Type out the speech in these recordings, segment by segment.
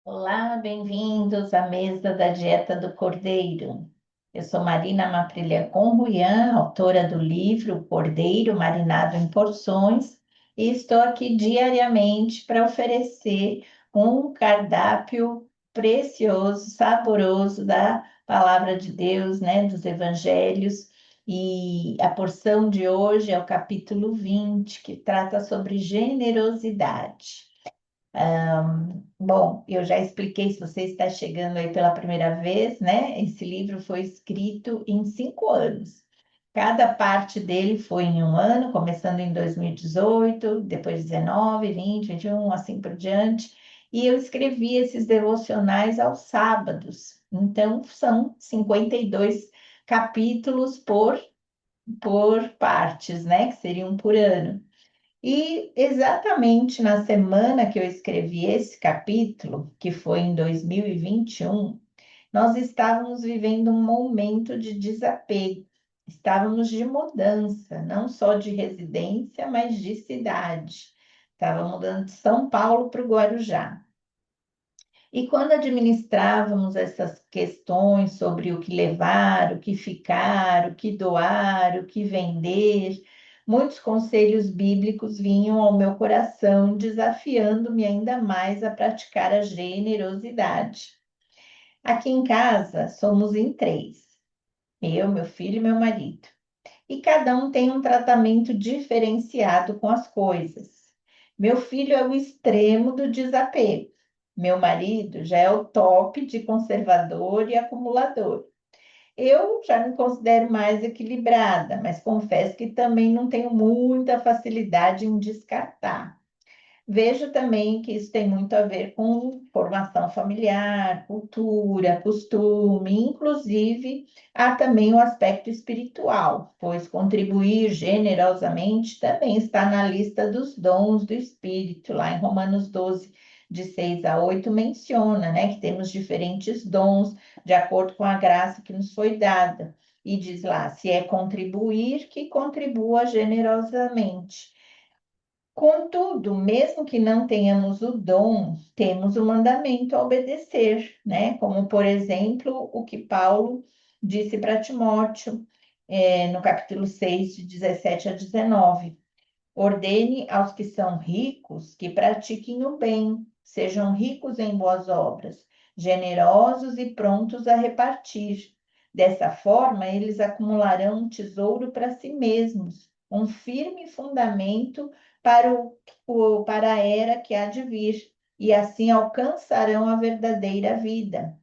Olá, bem-vindos à mesa da Dieta do Cordeiro. Eu sou Marina Maprilha Conruyan, autora do livro Cordeiro Marinado em Porções, e estou aqui diariamente para oferecer um cardápio precioso, saboroso da Palavra de Deus, né, dos Evangelhos. E a porção de hoje é o capítulo 20, que trata sobre generosidade. Bom, eu já expliquei, se você está chegando aí pela primeira vez, né? Esse livro foi escrito em 5 anos. Cada parte dele foi em um ano, começando em 2018, depois 19, 20, 21, assim por diante. E eu escrevi esses devocionais aos sábados. Então, são 52 capítulos por partes, né? Que seriam por ano. E exatamente na semana que eu escrevi esse capítulo, que foi em 2021, nós estávamos vivendo um momento de desapego. Estávamos de mudança, não só de residência, mas de cidade. Estava mudando de São Paulo para o Guarujá. E quando administrávamos essas questões sobre o que levar, o que ficar, o que doar, o que vender, muitos conselhos bíblicos vinham ao meu coração, desafiando-me ainda mais a praticar a generosidade. Aqui em casa somos em três: eu, meu filho e meu marido. E cada um tem um tratamento diferenciado com as coisas. Meu filho é o extremo do desapego. Meu marido já é o top de conservador e acumulador. Eu já me considero mais equilibrada, mas confesso que também não tenho muita facilidade em descartar. Vejo também que isso tem muito a ver com formação familiar, cultura, costume, inclusive há também o aspecto espiritual, pois contribuir generosamente também está na lista dos dons do Espírito, lá em Romanos 12, de 6 a 8, menciona, né, que temos diferentes dons de acordo com a graça que nos foi dada. E diz lá, se é contribuir, que contribua generosamente. Contudo, mesmo que não tenhamos o dom, temos o mandamento a obedecer, né? Como, por exemplo, o que Paulo disse para Timóteo, no capítulo 6, de 17 a 19. Ordene aos que são ricos que pratiquem o bem, sejam ricos em boas obras, generosos e prontos a repartir. Dessa forma, eles acumularão um tesouro para si mesmos, um firme fundamento para, para a era que há de vir, e assim alcançarão a verdadeira vida.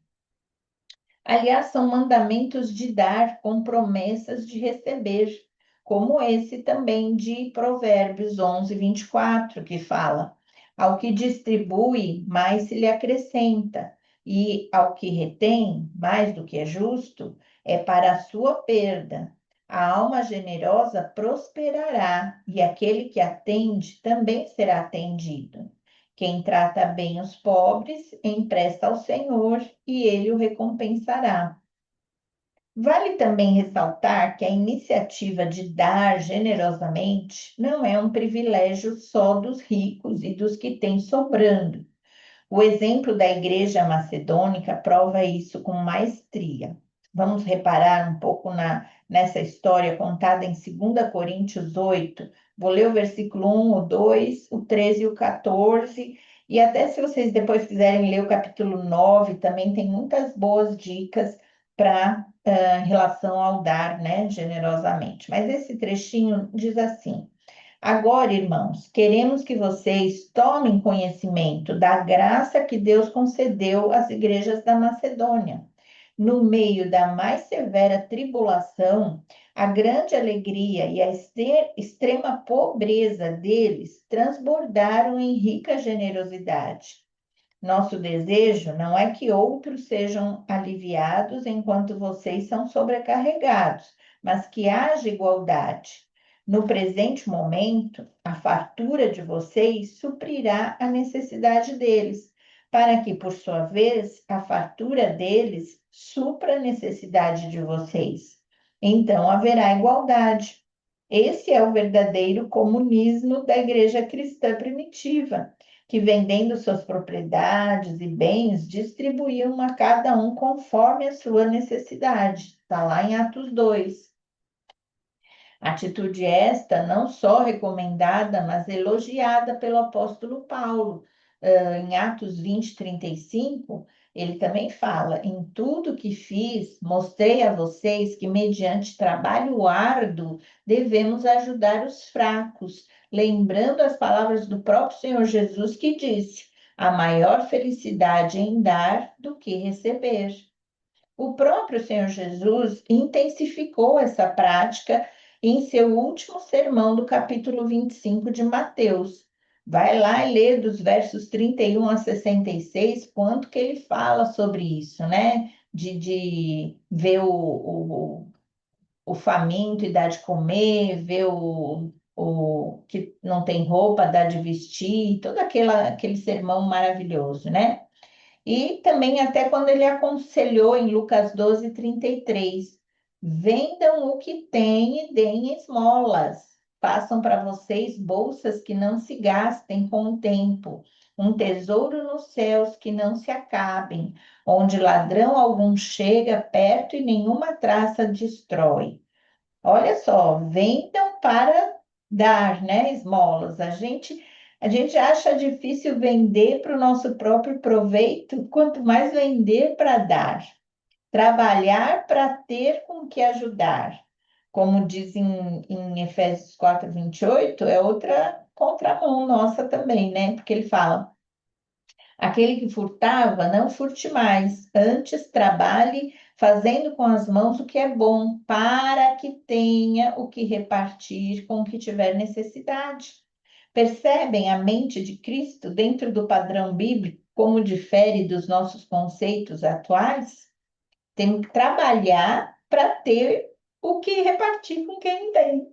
Aliás, são mandamentos de dar com promessas de receber, como esse também de Provérbios 11, 24, que fala: ao que distribui, mais se lhe acrescenta, e ao que retém, mais do que é justo, é para a sua perda. A alma generosa prosperará, e aquele que atende também será atendido. Quem trata bem os pobres, empresta ao Senhor e ele o recompensará. Vale também ressaltar que a iniciativa de dar generosamente não é um privilégio só dos ricos e dos que têm sobrando. O exemplo da igreja macedônica prova isso com maestria. Vamos reparar um pouco nessa história contada em 2 Coríntios 8. Vou ler o versículo 1, o 2, o 13 e o 14. E até se vocês depois quiserem ler o capítulo 9, também tem muitas boas dicas para em relação ao dar, né, generosamente. Mas esse trechinho diz assim: agora, irmãos, queremos que vocês tomem conhecimento da graça que Deus concedeu às igrejas da Macedônia. No meio da mais severa tribulação, a grande alegria e a extrema pobreza deles transbordaram em rica generosidade. Nosso desejo não é que outros sejam aliviados enquanto vocês são sobrecarregados, mas que haja igualdade. No presente momento, a fartura de vocês suprirá a necessidade deles, para que, por sua vez, a fartura deles supra a necessidade de vocês. Então haverá igualdade. Esse é o verdadeiro comunismo da igreja cristã primitiva. que vendendo suas propriedades e bens, distribuíam a cada um conforme a sua necessidade. Está lá em Atos 2. Atitude esta não só recomendada, mas elogiada pelo apóstolo Paulo. Em Atos 20, 35, ele também fala: em tudo que fiz, mostrei a vocês que, mediante trabalho árduo, devemos ajudar os fracos, lembrando as palavras do próprio Senhor Jesus que disse: a maior felicidade em dar do que receber. O próprio Senhor Jesus intensificou essa prática em seu último sermão do capítulo 25 de Mateus. Vai lá e lê dos versos 31 a 66, quanto que ele fala sobre isso, né? De ver o faminto e dar de comer, ver o que não tem roupa, dar de vestir, todo aquele sermão maravilhoso, né? E também até quando ele aconselhou em Lucas 12, 33, vendam o que têm e deem esmolas. Façam para vocês bolsas que não se gastem com o tempo, um tesouro nos céus que não se acabem, onde ladrão algum chega perto e nenhuma traça destrói. Olha só, vendam para dar, né, esmolas. A gente acha difícil vender para o nosso próprio proveito, quanto mais vender para dar. Trabalhar para ter com que ajudar. Como diz em Efésios 4, 28, é outra contramão nossa também, né? Porque ele fala: aquele que furtava, não furte mais, antes trabalhe fazendo com as mãos o que é bom, para que tenha o que repartir com o que tiver necessidade. Percebem a mente de Cristo dentro do padrão bíblico, como difere dos nossos conceitos atuais? Tem que trabalhar para ter o que repartir com quem tem.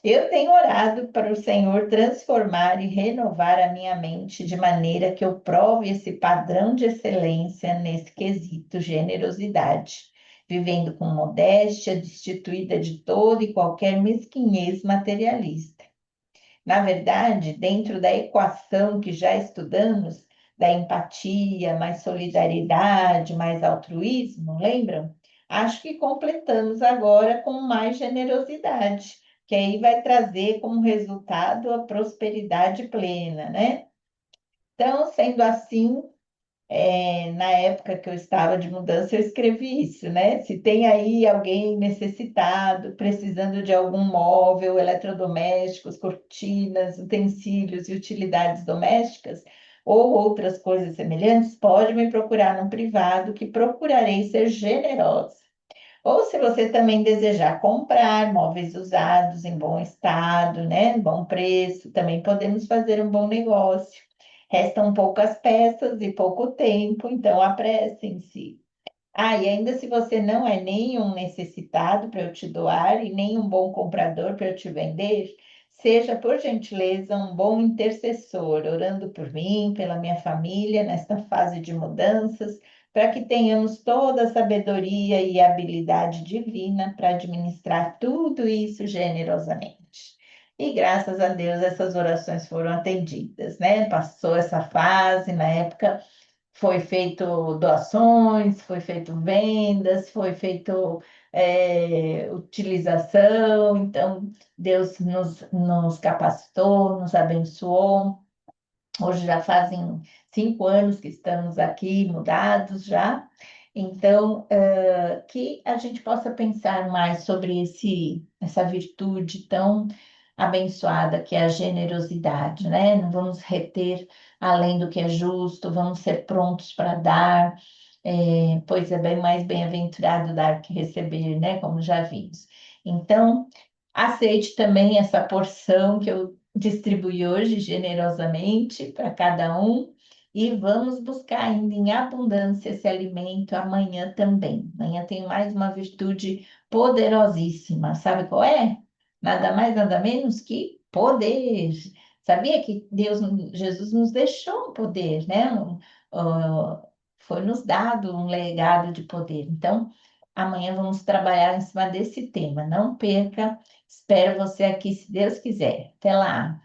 Eu tenho orado para o Senhor transformar e renovar a minha mente de maneira que eu prove esse padrão de excelência nesse quesito generosidade, vivendo com modéstia, destituída de toda e qualquer mesquinhez materialista. Na verdade, dentro da equação que já estudamos, da empatia, mais solidariedade, mais altruísmo, lembram? Acho que completamos agora com mais generosidade, que aí vai trazer como resultado a prosperidade plena, né? Então, sendo assim, na época que eu estava de mudança, eu escrevi isso, né? Se tem aí alguém necessitado, precisando de algum móvel, eletrodomésticos, cortinas, utensílios e utilidades domésticas, ou outras coisas semelhantes, pode me procurar no privado, que procurarei ser generosa. Ou se você também desejar comprar móveis usados em bom estado, né, bom preço, também podemos fazer um bom negócio. Restam poucas peças e pouco tempo, então apressem-se. E ainda se você não é nem um necessitado para eu te doar e nem um bom comprador para eu te vender, seja por gentileza um bom intercessor, orando por mim, pela minha família nesta fase de mudanças, para que tenhamos toda a sabedoria e habilidade divina para administrar tudo isso generosamente. E graças a Deus essas orações foram atendidas, né? Passou essa fase, na época foi feito doações, foi feito vendas, foi feito utilização, então Deus nos capacitou, nos abençoou. Hoje já fazem 5 anos que estamos aqui mudados já. Então, que a gente possa pensar mais sobre essa virtude tão abençoada que é a generosidade, né? Não vamos reter além do que é justo, vamos ser prontos para dar, pois é bem mais bem-aventurado dar que receber, né? Como já vimos. Então, aceite também essa porção que eu distribuí hoje generosamente para cada um e vamos buscar ainda em abundância esse alimento amanhã também. Amanhã tem mais uma virtude poderosíssima. Sabe qual é? Nada mais, nada menos que poder. Sabia que Jesus nos deixou um poder, né? Foi nos dado um legado de poder. Então, amanhã vamos trabalhar em cima desse tema. Não perca. Espero você aqui, se Deus quiser. Até lá.